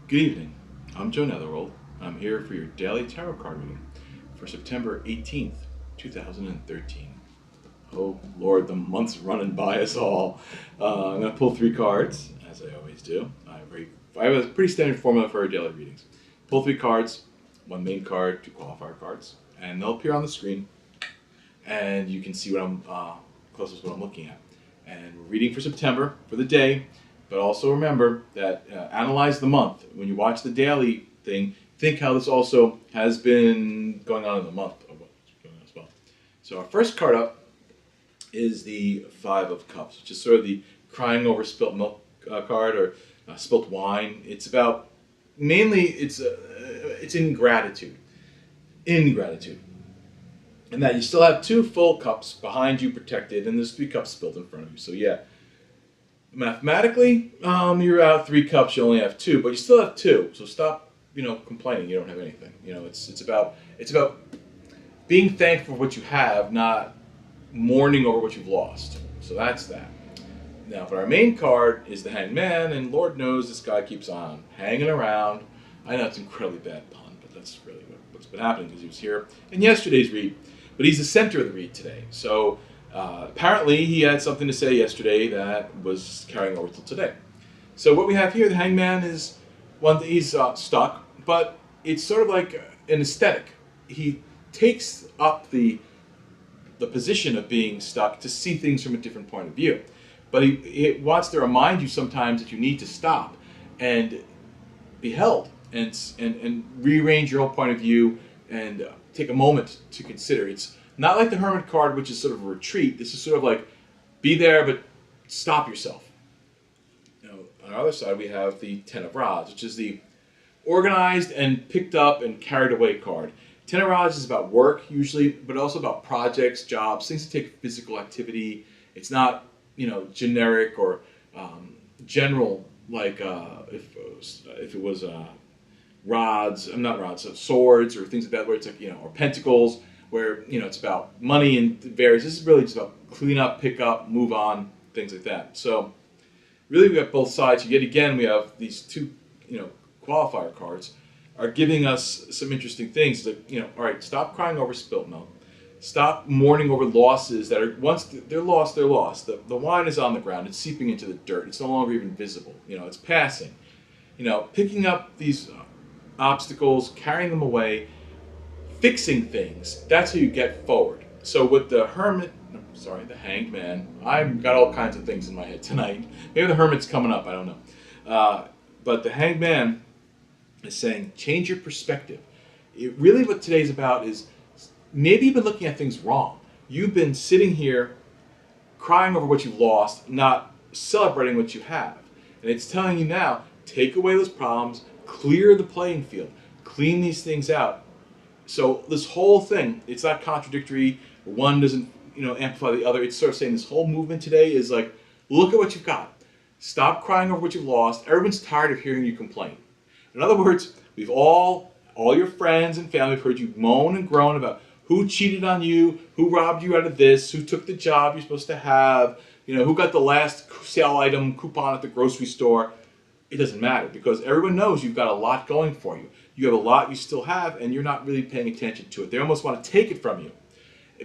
Good evening. I'm Joe Netherworld. I'm here for your daily tarot card reading for September 18th, 2013. Oh, Lord, the month's running by us all. I'm going to pull three cards, as I always do. I have a pretty standard formula for our daily readings. Pull three cards, one main card, two qualifier cards, and they'll appear on the screen, and you can see what I'm closest what I'm looking at. And we're reading for September for the day, but also remember that analyze the month. When you watch the daily thing, think how this also has been going on in the month of what's going on as well. So our first card up is the Five of Cups, which is sort of the crying over spilt milk card or spilt wine. It's about mainly it's ingratitude, and that you still have two full cups behind you protected, and there's three cups spilled in front of you. So yeah, mathematically, you're out three cups. You only have two, but you still have two. So stop, complaining. You don't have anything. It's about being thankful for what you have, not mourning over what you've lost. So that's that. Now, but our main card is the Hanged Man, and Lord knows this guy keeps on hanging around. I know it's an incredibly bad pun, but that's really what's been happening because he was here in yesterday's read. But he's the center of the read today. So apparently he had something to say yesterday that was carrying over till today. So what we have here, the Hanged Man is one that he's stuck, but it's sort of like an aesthetic. He takes up the position of being stuck to see things from a different point of view. But he wants to remind you sometimes that you need to stop and be held and rearrange your whole point of view and take a moment to consider. It's not like the Hermit card, which is sort of a retreat. This is sort of like be there, but stop yourself. On our other side, we have the Ten of Rods, which is the organized and picked up and carried away card. Ten of Rods is about work usually, but also about projects, jobs, things that take physical activity. It's not, generic or general like if it was rods, not rods, so swords or things like that, where it's like, or pentacles, where, it's about money and various. This is really just about clean up, pick up, move on, things like that. So really we got both sides. Yet again, we have these two, qualifier cards are giving us some interesting things. Like, all right, stop crying over spilt milk. Stop mourning over losses that are, once they're lost, they're lost. The wine is on the ground. It's seeping into the dirt. It's no longer even visible. It's passing. Picking up these obstacles, carrying them away, fixing things. That's how you get forward. So with the the Hanged Man, I've got all kinds of things in my head tonight. Maybe the Hermit's coming up. I don't know. But the Hanged Man is saying, change your perspective. Really what today's about is maybe you've been looking at things wrong. You've been sitting here crying over what you've lost, not celebrating what you have. And it's telling you now, take away those problems, clear the playing field, clean these things out. So this whole thing, it's not contradictory. One doesn't, amplify the other. It's sort of saying this whole movement today is like, look at what you've got. Stop crying over what you've lost. Everyone's tired of hearing you complain. In other words, we've all your friends and family have heard you moan and groan about who cheated on you, who robbed you out of this, who took the job you're supposed to have, who got the last sale item coupon at the grocery store. It doesn't matter because everyone knows you've got a lot going for you. You have a lot you still have, and you're not really paying attention to it. They almost want to take it from you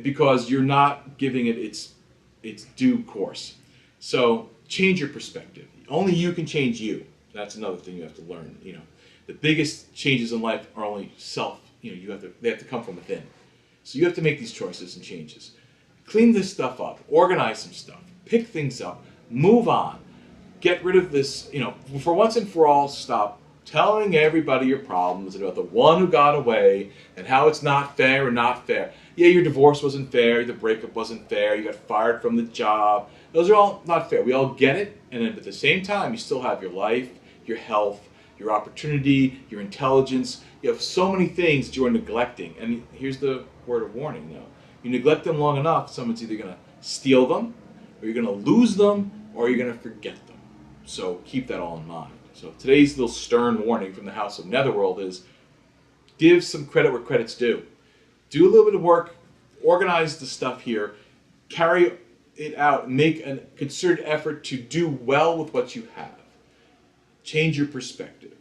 because you're not giving it its due course. So change your perspective. Only you can change you. That's another thing you have to learn. The biggest changes in life are only self. They have to come from within. So you have to make these choices and changes. Clean this stuff up. Organize some stuff. Pick things up. Move on. Get rid of this, for once and for all, stop telling everybody your problems about the one who got away and how it's not fair or not fair. Yeah, your divorce wasn't fair, the breakup wasn't fair, you got fired from the job. Those are all not fair. We all get it, and then at the same time, you still have your life, your health, your opportunity, your intelligence. You have so many things that you are neglecting. And here's the word of warning, though. You neglect them long enough, someone's either going to steal them, or you're going to lose them, or you're going to forget them. So keep that all in mind. So today's little stern warning from the House of Netherworld is give some credit where credit's due. Do a little bit of work, organize the stuff here, carry it out, make a concerted effort to do well with what you have. Change your perspective.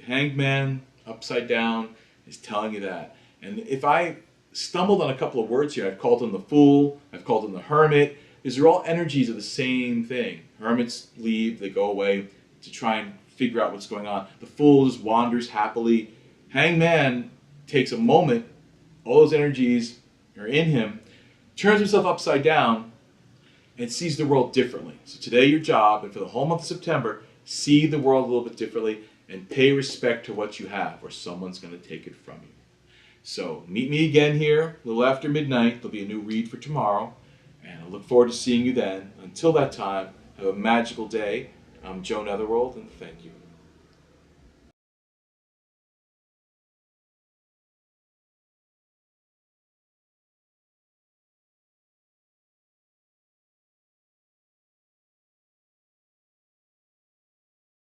Hanged Man, upside down, is telling you that. And if I stumbled on a couple of words here, I've called him the Fool, I've called him the Hermit. These are all energies of the same thing. Hermits leave, they go away to try and figure out what's going on. The Fool just wanders happily. Hanged Man takes a moment, all those energies are in him, turns himself upside down, and sees the world differently. So today your job, and for the whole month of September, see the world a little bit differently and pay respect to what you have, or someone's going to take it from you. So meet me again here a little after midnight. There'll be a new read for tomorrow, and I look forward to seeing you then. Until that time, have a magical day. I'm Joe Netherworld, and thank you.